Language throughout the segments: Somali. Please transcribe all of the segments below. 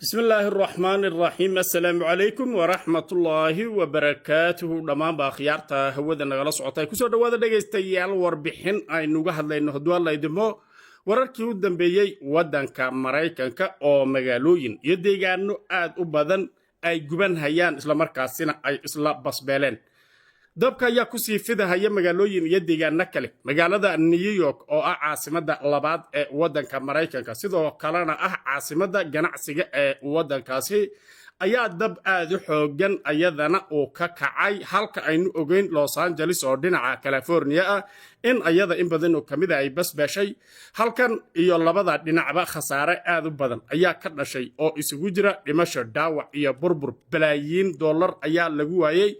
بسم الله الرحمن الرحيم السلام عليكم ورحمة الله وبركاته دمان باخيارتا هودا نغلا سعوتاي كسو دوادا dhegaystayaal warbixin aynu uga hadlayno hadduu alla idimo wararkii u dambeeyey waddanka Maraykanka oo magaalooyin iyo deegaano aad u badan ay guban hayaan isla markaasina ay isla basbeeleen dabka ayaa ku sii fidahaya magaalooyin iyo deegaano kale magaalada New York oo ah caasimadda labaad ee waddanka Maraykanka sidoo kalena ah caasimadda ganacsiga ee waddankaasi ayaa dab aad u xoogan ayadana uu ka kacay halka aynu ogeyn Los Angeles oo dhinaca California ah in ayada in badan oo kamid ay basbaashay halkan iyo labada dhinacba khasaare aad u badan ayaa ka dhashay oo isugu jira dhimasho dhaawac iyo burbur balaayiin dollar ayaa lagu waayay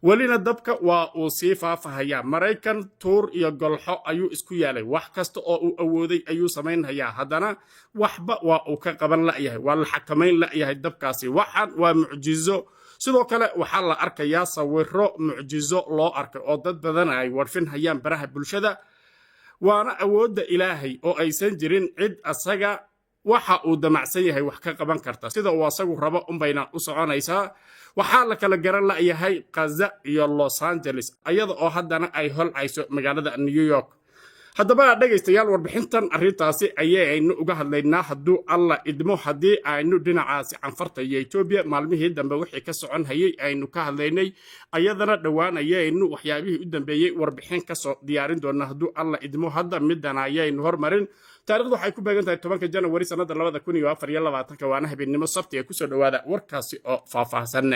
walina dabka waa uu sii faafahaya Maraykan tuur iyo golxo ayuu isku yaalay wax kasta oo uu awooday ayuu sameynaya haddana waxba waa uu ka qaban la'yahay waa la xakameyn la'yahay dabkaasi waxan waa mucjizo sidoo kale waxa la arkayaa sawirro mucjizo loo arkay oo dad badan ay warfin hayaan baraha bulshada waana awoodda Ilaahay oo aysan jirin cid asaga waxa uu damacsan yahay wax ka qaban karta sida uu asagu rabo bayna u soconaysaa waxa la kala garan la yahay Gaza iyo Los Angeles ayada oo haddana ay holcayso magaalada New York haddaba dhagaystayaal warbixintan arintaasi ayaynu uga hadlaynaa hadduu alla idmo hadii aynu dhinacaasi canfarta iyo Ethiopia maalmihii dambe wixii ka socon hayay aynu ka hadlaynay ayadana dhawaan ayaynu waxyaabihii u dambeeyay warbixin ka soo diyaarin doonaa hadduu alla idmo hadda midana ayaynu hormarin taariikhdu waxay ku beegan tahay 10 January sanada 2024 waana habeenimo sabti ee ku soo dhawaada warkaasi oo faahfaahsan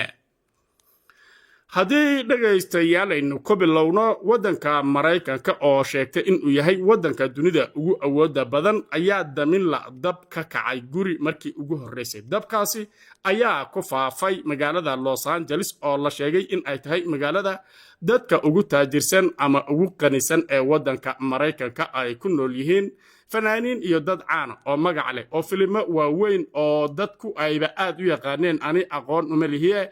haddii dhagaystayaal aynu ku bilowno waddanka Maraykanka oo sheegtay in uu yahay waddanka dunida ugu awoodda badan ayaa damin la dab ka kacay guri markii ugu horeysay dabkaasi ayaa ku faafay magaalada Los Angeles oo la sheegay in ay tahay magaalada dadka ugu taajirsan ama ugu qanisan ee waddanka Maraykanka ay ku nool yihiin fanaaniin iyo dad caan oo magac leh oo filimo waaweyn oo dadku ayba aad u yaqaaneen ani aqoon uma lihiye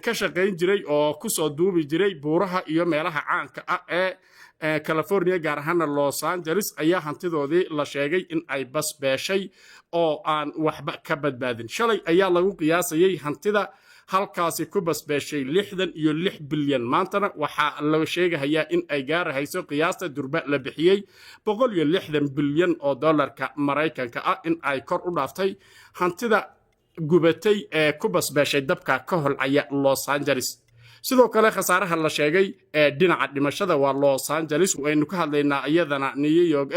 ka shaqayn jiray oo ku soo duubi jiray buuraha iyo meelaha caanka ah ee California gaar ahaan Los Angeles ayaa hantidoodii la sheegay in ay basbeeshay oo aan waxba ka badbaadin shalay ayaa lagu qiyaasayay hantida halkaasi ku basbeeshay 66 bilyan maantana waxa la sheegayaa in ay gaarayso qiyaasta durba la bixiyay 160 bilyan oo dollarka Maraykanka ah in ay kor u dhaaftay hantida gubatay ee ku basbeeshay dabka ka holcaya Los Angeles sidoo kale khasaaraha la sheegay ee dhinaca dhimashada waa Los Angeles waynu ka hadlaynaa iyadana New York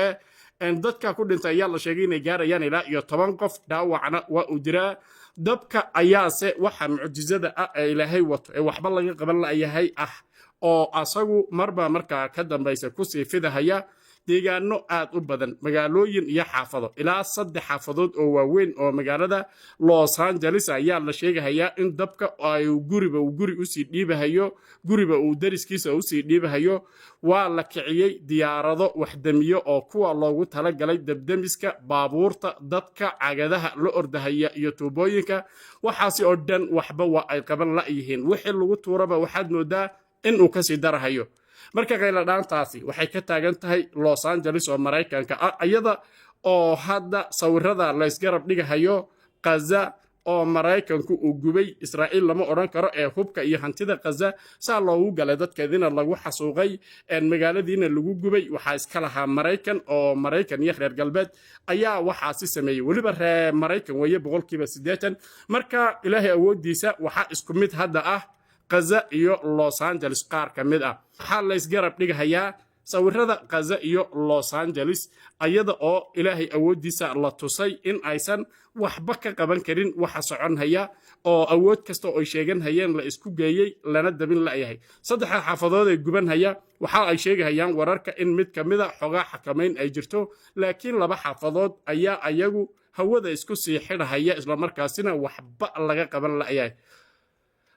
dadka ku dhintay ayaa la sheegay inay gaarayaan ilaa 10 qof dhaawacna waa u jiraa dabka ayaase waxa mucjizada ah ee Ilaahay wato ee waxba laga qaban la'yahay ah oo asagu marba markaa ka dambaysa ku sii fidahaya deegaano aad u badan magaalooyin iyo xaafado ilaa 3 xaafadood oo waaweyn oo magaalada Los Angeles ayaa la sheegayaa in dabka ay guri u sii dhiibahayo guriba uu dariskiisa u sii dhiibahayo waa la kiciyay diyaarado waxdamiyo oo kuwa loogu tala galay dabdamiska baabuurta dadka cagadaha la ordahaya iyo tuubooyinka waxaasi oo dhan waxba waa ay qaban la yihiin wixii lagu tuuraba waxaad moodaa in uu ka sii darahayo marka qayla dhaantaasi waxay ka taagan tahay Los Angeles oo Maraykanka ah ayada oo hadda sawirada la isgarab dhigahayo Gaza oo Maraykanku uu gubay Israa'iil lama oran karo ee hubka iyo hantida Gaza saa loogu galay dadkeedina lagu xasuuqay magaaladiina lagu gubay waxa iska lahaa Maraykan oo Maraykan iyo reer galbeed ayaa waxaasi sameeyay waliba reer Maraykan weeye 80% marka Ilaahay awoodiisa waxa isku mid hadda ah Gaza iyo Los Angeles qaar ka mid ah waxa la isgarab dhigayaa sawirada Gaza iyo Los Angeles ayada oo Ilaahay awoodiisa la tusay in aysan waxba ka qaban karin waxa socon haya oo awood kasta oo ay sheegan hayeen la isku geeyay lana dabin la yahay saddex xaafadood ay guban haya waxa ay sheegayaan wararka in mid kamid ah xogaa xakameyn ay jirto laakiin laba xaafadood ayaa ayagu hawada isku sii xidhaya isla markaasina waxba laga qaban la yahay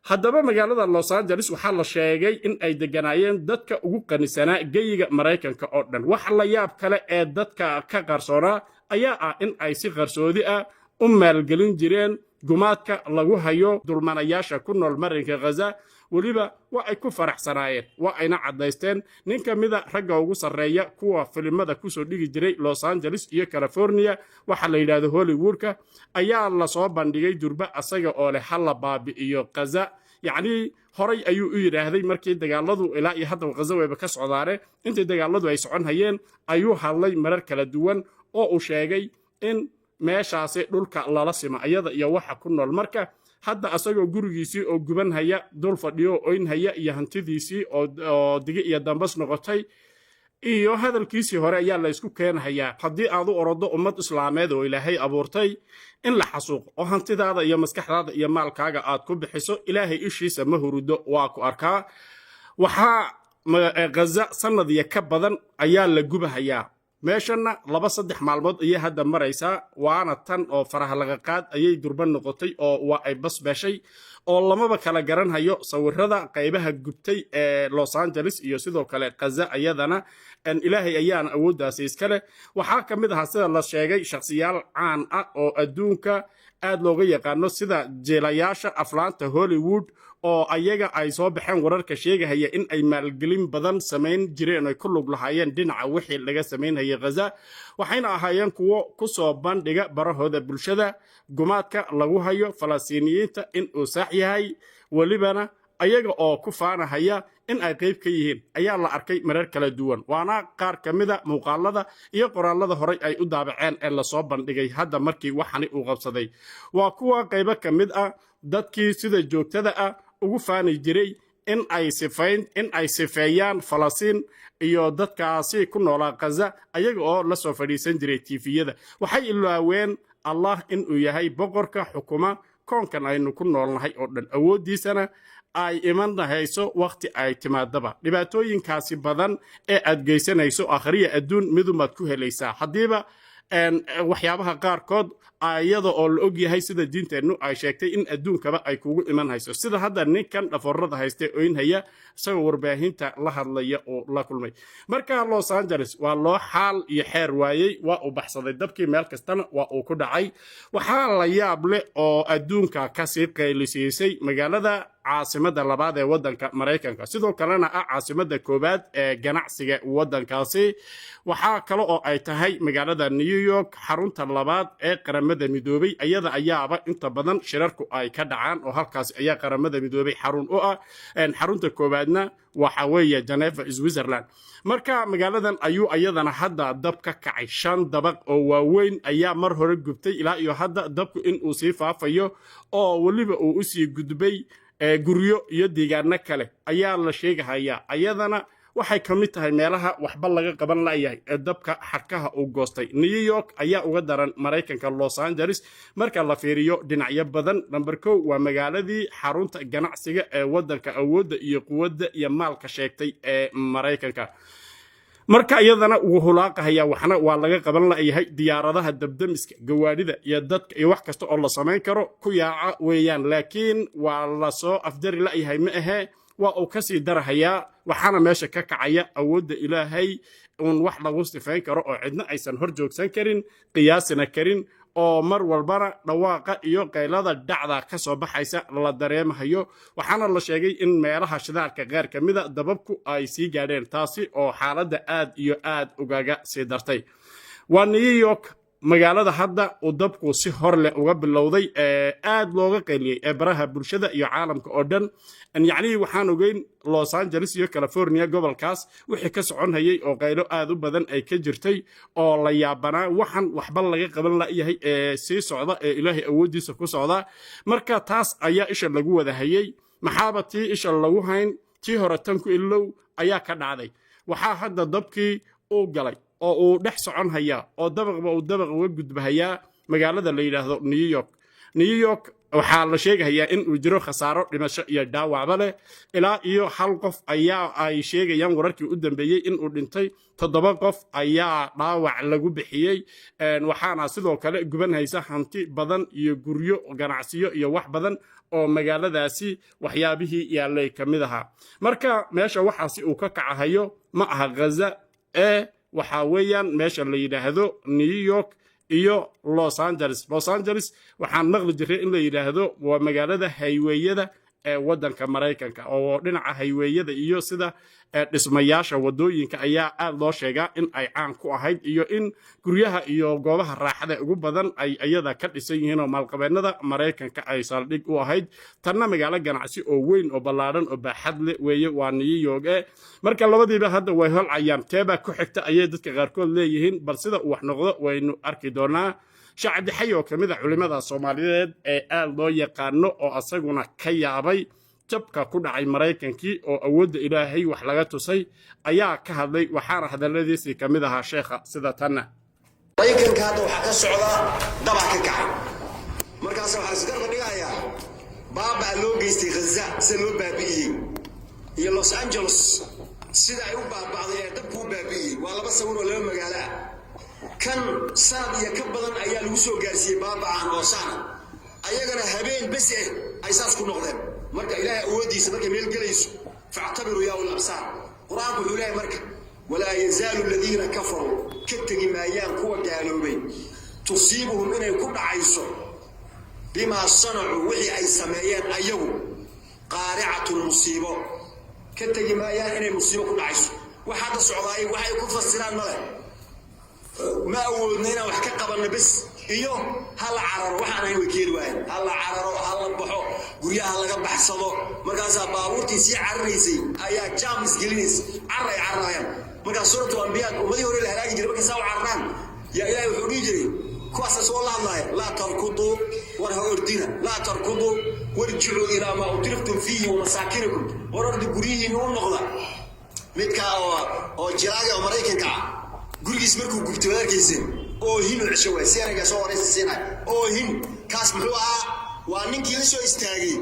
haddaba magaalada Los Angeles waxa la sheegay in ay deganaayeen dadka ugu qanisanaa geeyiga Maraykanka oo dhan wax la yaab kale ee dadka ka qarsoona ayaa ah in ay si qarsoodi ah u maalgelin jireen gumaadka lagu hayo dulmanayaasha ku nool marinka Gaza waliba waa ay ku faraxsanaayeen waa ayna cadaysteen nin ka mida ragga ugu sarreeya kuwa filimada ku soo dhigi jiray Los Angeles iyo California waxa la yiraahdo Hollywoodka ayaa la soo bandhigay durba asaga oo leh hal baabi'iyo Gaza يعني horay ayuu u yiraahday markii dagaaladu ilaa iyo hadda Gaza wayba ka socdaare intii dagaaladu ay socon hayeen ayuu hadlay marar kala duwan oo uu sheegay in meeshaasi dhulka lala sima ayada iyo waxa ku nool marka hadda asagoo gurigiisii oo guban haya dul fadhiyo oyn haya iyo hantidiisii oo digi iyo dambas noqotay iyo hadalkiisii hore ayaa la isku keenayaa haddii aad u orodo ummad islaameed oo ilaahay abuurtay in la xasuuqo oo hantidaada iyo maskaxdaada iyo maalkaaga aad ku bixiso ilaahay ishiisa ma hurudo waa ku arkaa waxaa Gaza sanadiya ka badan ayaa la gubahayaa meeshana 2-3 maalmood ayay hadda maraysaa waana tan oo faraha laga qaad ayay durban noqotay oo waa ay basbashay oo lamaba kala garan hayo sawirada qaybaha gubtay ee Los Angeles iyo sidoo kale Gaza ayadana in ilaahay ayaan awoodaas iskale waxa kamid ah sida la sheegay shakhsiyaal caan ah oo adduunka aad looga yaqaano sida jeelayaasha aflaanta Hollywood oo ayaga ay soo baxeen wararka sheegaya in ay maalgelin badan sameyn jireen ay ku lug lahaayeen dhinaca wixii laga sameynayay Gaza waxayna ahaayeen kuwo ku soo bandhiga barahooda bulshada gumaadka lagu hayo Falastiiniyiinta in uu sax yahay walibana ayaga oo ku faanahaya in ay qayb ka yihiin ayaa la arkay marar kala duwan waana qaar kamida muuqaalada iyo qoraalada horay ay u daabaceen ee la soo bandhigay hadda markii waxani uu qabsaday waa kuwa qayb kamid ah dadkii sida joogtada ah ugu faanay jiray in ay sifeeyaan Falastiin iyo dadkaasi ku noolaa Gaza ayaga oo la soo fadhiisan jiray TV-yada waxay ilaaween Allah in uu yahay boqorka xukuma koonkan aynu ku noolnahay oo dhan awoodiisana ay iman hayso waqti ay timaadaba dhibaatooyinkaasi badan ee aad geysanayso akhriya adduun midumaad ku helaysaa hadiiba waxyaabaha qaarkood ayada oo la og yahay sida diinteenu ay sheegtay in adduunkaba ay kugu iman hayso sida hadda ninkan dhaforrada haystay oo in haya isagoo warbaahinta la hadlaya oo la kulmay marka Los Angeles waa loo xaal iyo xeer waayay waa u baxsaday dabkii meel kastana waa uu ku dhacay waxa la yaab leh oo adduunka ka sii qeylisiisay magaalada caasimada labaad ee wadanka Mareykanka sidoo kalena ah caasimada koobaad ee ganacsiga wadankaasi waxa kale oo ay tahay magaalada New York xarunta labaad ee qaramada midoobay ayada ayaaba inta badan shirarku ay ka dhacaan oo halkaas ayaa qaramada midoobay xarun u ah xarunta koobaadna waxa weeye Geneva Switzerland marka magaaladan ayuu ayadana hadda dab ka kacay 5 dabaq oo waaweyn ayaa mar hore gubtay ilaa iyo hadda dabku in uu sii faafayo oo waliba uu u sii gudbay guryo iyo deegaano kale ayaa la sheegayaa ayadana waxay kamid tahay meelaha waxba laga qaban laayahay dabka xarkaha uu goostay New York ayaa uga daran Mareykanka Los Angeles marka la fiiriyo dhinacyo badan number 1 waa magaaladii xarunta ganacsiga ee wadanka awoodda iyo quwadda iyo maalka sheegtay ee Mareykanka marka iyadana uu hulaaqaya waxna waa laga qaban laayahay diyaaradaha dabdamiska gawaadhida iyo dadka iyo wax kasta oo la sameyn karo ku yaaca weeyaan laakiin waa la soo afdari laayahay ma aha waa uu ka sii darahayaa waxaana meesha ka kacaya awoodda ilaahay uun wax lagu sifayn karo oo cidna aysan hor joogsan karin qiyaasina karin oo mar walbana dhawaaqa iyo qaylada dhacda ka soo baxaysa la dareemayo waxaana la sheegay in meelaha shidaalka qaar kamida dababku ay sii gaadheen taasi oo xaaladda aad iyo aad ugaga sii dartay waa New York magaalada hadda uu dabku si hor leh uga bilowday aad looga qayliyay baraha bulshada iyo caalamka oo dhan yani waxaan ogeyn Los Angeles iyo California gobolkaas wixii ka socon hayay oo qaylo aad u badan ay ka jirtay oo la yaabanaa waxan waxba laga qaban laayahay si socda ilaahay awoodiisa ku socda marka taas ayaa isha lagu wada hayay maxaabatii isha lagu hayn tii hore tan ku ilow ayaa ka dhacday waxa hadda dabkii uu galay oo uu dhex socon haya oo dabaqba uu dabaq uga gudbahayaa magaalada la yiraahdo New York waxa la sheegayaa in uu jiro khasaaro dhimasho iyo dhaawacba leh ilaa iyo hal qof ayaa ay sheegayaan wararkii u dambeeyay in uu dhintay 7 qof ayaa dhaawac lagu bixiyay waxaana sidoo kale guban haysa hanti badan iyo guryo ganacsiyo iyo wax badan oo magaaladaasi waxyaabihii yaalay kamid aha marka meesha waxaasi uu ka kacahayo ma aha Gaza waxa weeyaan meesha la yiraahdo New York iyo Los Angeles waxaan maqli jiray in la yiraahdo waa magaalada highwayada ee wadanka Mareykanka oo dhinaca highwayada iyo sida dhismayaasha wadooyinka ayaa aad loo sheegaa in ay caan ku ahayd iyo in guryaha iyo goobaha raaxada ugu badan ay ayada ka dhisan yihiin oo maalqabeennada Mareykanka ay saldhig u ahayd tanna magaalo ganacsi oo weyn oo ballaaran oo baaxad leh weeye waa New York marka labadiiba hadda way holcayaan teeba ku xigta ayay dadka qaarkood leeyihiin bal sida uu wax noqdo waynu arki doonaa shacab xay oo kamid ah culimada Soomaaliyeed ee aad loo yaqaano oo asaguna ka yaabay jabka ku dhacay Mareykankii oo awoodda Ilaahay wax laga tusay ayaa ka hadlay waxaana hadaladiisii kamid ahaa sheekha sida tanna Mareykanka hadda waxa ka socda daba ka kacay markaas waxa isgar dhigayaa baaba loo geystay Gaza si loo baabi'iyay iyo Los Angeles sida ay u baabacday ee dabku baabi'iyay waa laba sawir oo laba magaalo kan sanad iyo ka badan ayaa lagu soo gaarsiiyay baabacaan oo sana ayagana habeen bas ay saas ku noqdeen marka Ilaahay awoodiisa markay meel galayso fa'tabiru ya ul absar quraanku wuxuu leeyahay marka wala yazaalu alladheena kafaru katagi maayaan kuwa gaaloobay tusiibuhum inay ku dhacayso bima sanacu wixii ay sameeyeen ayagu qaari'atul musiibo katagi maayaan inay musiibo ku dhacayso waxa hadda socdaay waxay ku fasiraan male ما أودنا وحكي قبلنا بس إيوه هلا عرر وحنا وكيل واحد هلا عرر هلا بحو قرية هلا قبح صدق مركز باورتي سي عريسي أيا جامس جليس عرّي مركز سورة الأنبياء وما يقول له هلاقي جربك سوا عرّان يا إلهي وحولي جري كواسس والله الله لا تركضوا ولا أردنا لا تركضوا وارجعوا إلى ما أترفتم فيه ومساكنكم ورد قريه نور نغضة متك أو جراجة أمريكا كا gurigiis markuu gubtay warkiisii oo hin cisho si anaga soo wareysayna oo hin kaas muxuu ahaa waa ninkii la soo istaagay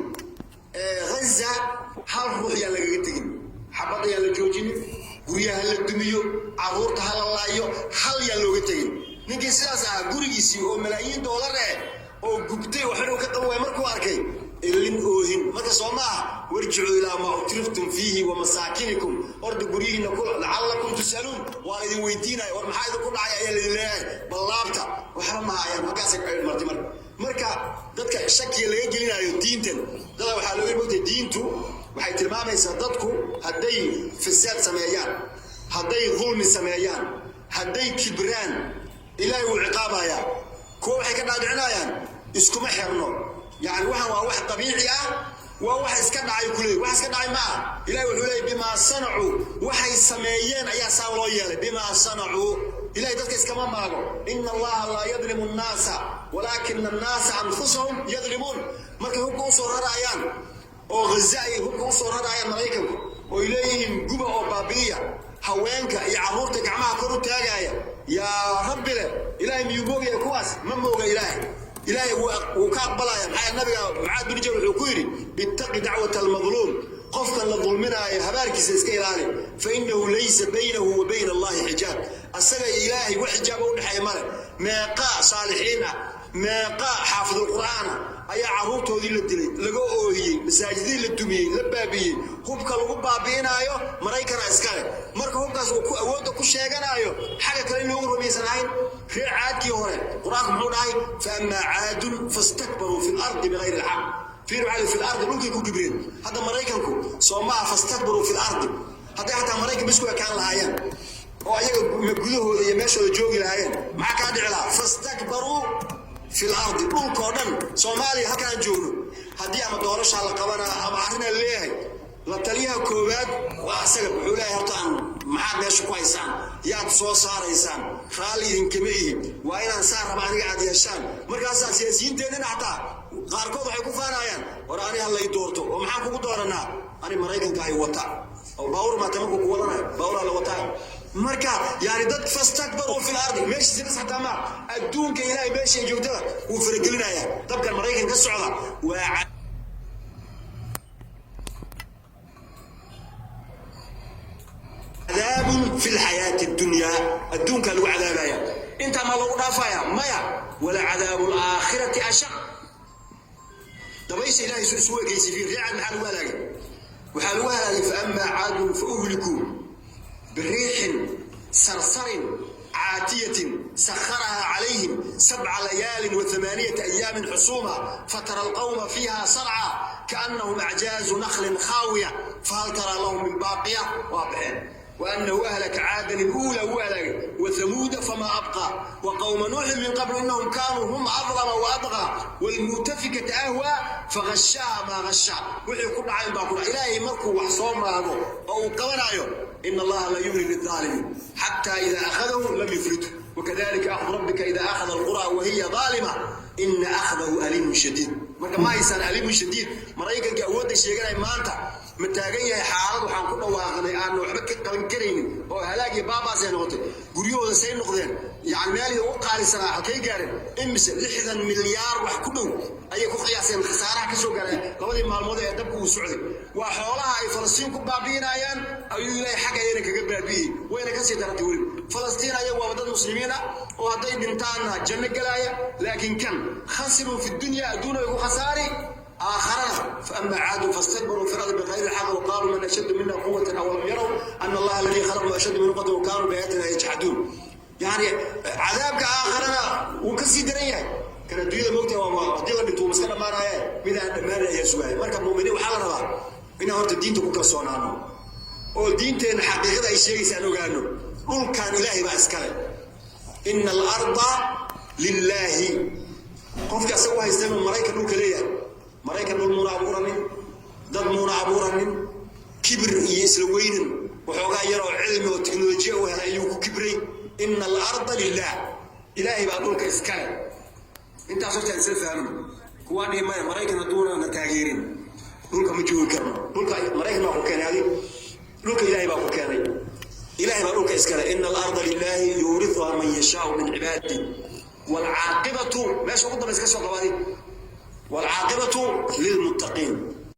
Gaza hal ruux yaa laga tagin xabada yaa la joojin guriyaha la dumiyo caruurta hal laayo hal yaa looga tagin ninkii sidaas ah gurigiisii oo malaayiin dollar oo gubtay waxaan ka qaboy markuu arkay ilin oohin marka Soomaa warjicu ila ma utriftum fihi wa masakinikum ordu guriyina ku la'allakum tusalun wa idin weydiinay war maxay ku dhacay ayaa leeyahay ballaabta waxa ma ayaan markaas ay marka dadka shakiga laga gelinayo diintan dad waxa loo yimid diintu waxay tilmaamaysaa dadku haday fisaad sameeyaan haday dhulmi sameeyaan haday kibraan ilaahay uu ciqaabaya ko waxay ka dhaadhicinayaan iskuma xirno يعني واحد طبيعي وواحد اسكن على كله واحد اسكن على ما إلهي وحولي بما صنعوا واحد سميين أيها ساولوا يالي بما صنعوا إلهي تذكر كمان معه إن الله لا يظلم الناس ولكن الناس أنفسهم يظلمون ما كان هو صور رأيان أو غزائي هو صور رأيان ملايكم وإليهم جبا أو بابية هوانك يعمرتك عما كرو تاجايا يا رب له إلهي ميبوغي كواس من موغي إلهي إلهي وكاقبلا يا النبي معاد بن جبل الحكويري اتق دعوة المظلوم قفتا للظلمنا يا هبارك سيسكيلاني فإنه ليس بينه وبين الله حجاب السنة إلهي وحجابه ونحي ماله ماقا صالحين ماقا حافظ القرآن أي عروته ذي للدلي لقوه هي مساجدين للدمي للبابي هبك الغبابين آيو مرايكنا اسكالي مركا هبك أولا كل شيء آيو حاجة كلين يقول رميسان عين في عاد كيهوري قرآن محون آي فأما عاد فاستكبروا في الأرض بغير الحق في رعالي في الأرض ممكن يكون جبرين هذا مرايكنكو صوماء فاستكبروا في الأرض هذا حتى مرايكن بسكوا كان لهايان وأيها مقلوه يمشوا الجوغي لهايان معك هذا علا فاستكبروا في الأرض ممكن صومالي هكذا جورو هدي أما دورش على قبنا أما عرنا الليه لطليها كوباد وأسقب حولاي هطان محاد ناشو كويسان ياد سو صار إنسان خالي إنكمئي وإن أنسان ربعني قاعد يشان مركزا سياسيين تينين حتى غاركوض حيكو فانايان وراني هلا يدورتو ومحاكو دورنا أنا مريكن كاي وطا أو باور ما تمكو كولنا باور على وطا مركا يعني ضد فاستكبروا في الارض ماشي سيدس حتى ما ادونك الهي ماشي جوجته وفرقلنا يا طبقا المريكان كسعوده عذاب في الحياه الدنيا ادونك لو عذاب يا انت ما لو ضافايا مايا ولا عذاب الاخره اشق دبيس الهي سوى كيس في ريعه محل ولاقي وحال ولاقي فاما عاد فاهلكوا بريح صرصر عاتية سخرها عليهم 7 ليال و8 أيام حسوما فترى القوم فيها صرعى كأنهم أعجاز نخل خاوية فهل ترى لهم من باقية واضحين وأنه أهلك عادا الأولى وأهلك وثمود فما أبقى وقوم نوح من قبل إنهم كانوا هم أظلم وأطغى والمؤتفكة أهوى فغشاها ما غشا وحي كل عين باكل إلهي مركو وحصوم ما هذا أو قبنا إن الله لا يملي للظالمين حتى إذا أخذه لم يفلته وكذلك أخذ ربك إذا أخذ القرى وهي ظالمة إن أخذه أليم شديد ما يسأل أليم شديد مريكا أود الشيء ما أنت متاجن yahay xaalad waxaan ku dhawaaqnay aan waxba ka qaban kareynin oo halaagi baabaasay noqotay guryahooda say noqdeen yaani meelii ugu qaalisanaa halkay gaareen imise 60 milyaar wax ku dhow ayay ku qiyaaseen khasaaraha ka soo gaaray labadii maalmood ee dabku uu socday waa xoolaha ay Falastiin ku baabiinayaan ayuu ilaahay xaq ayna kaga baabiyay wayna ka sii dartay wali Falastiin ayaa waa dad muslimiin ah oo haday dhintaana janno galaya laakiin kan khasiru fi dunya aduna ugu khasaari آخرنا فأما عاد فاستكبروا في الأرض بغير الحق وقالوا من أشد منا قوة أولم يروا أن الله الذي خلقهم أشد من قوة وكانوا بآياتنا يجحدون يعني عذابك آخرنا وكسي دريا كان الدنيا موتى وقيل اللي تو مسكنا ما رأيه من ما رأيه سواء مركب مؤمنين وحال رضا إن هو الدين تكون كسونا عنه والدين تين حقيقة أي شيء يسألوا عنه قل كان إلهي ما أسكره إن الأرض لله قف كسوها يستمر مرايك نوك ليه maraykan dul muuna abuuranin dad muuna abuuranin kibir iyo isla weynin waxoogaa yar oo cilmi oo teknolojiya u helay ayuu ku kibray inna al-arda lillah ilaahay baa dhulka iskale intaas horta isla fahmin kuwaan dhimay maraykan haduuna na taageerin dhulka ma joogi karno dhulka maraykan baa ku keenay dhulka ilaahay baa ku keenay ilaahay baa dhulka iskale inna al-arda lillah yurithuha man yashaa'u min ibadihi wal 'aqibatu meesha ugu dambaysa ka soo qabaday والعاقبة للمتقين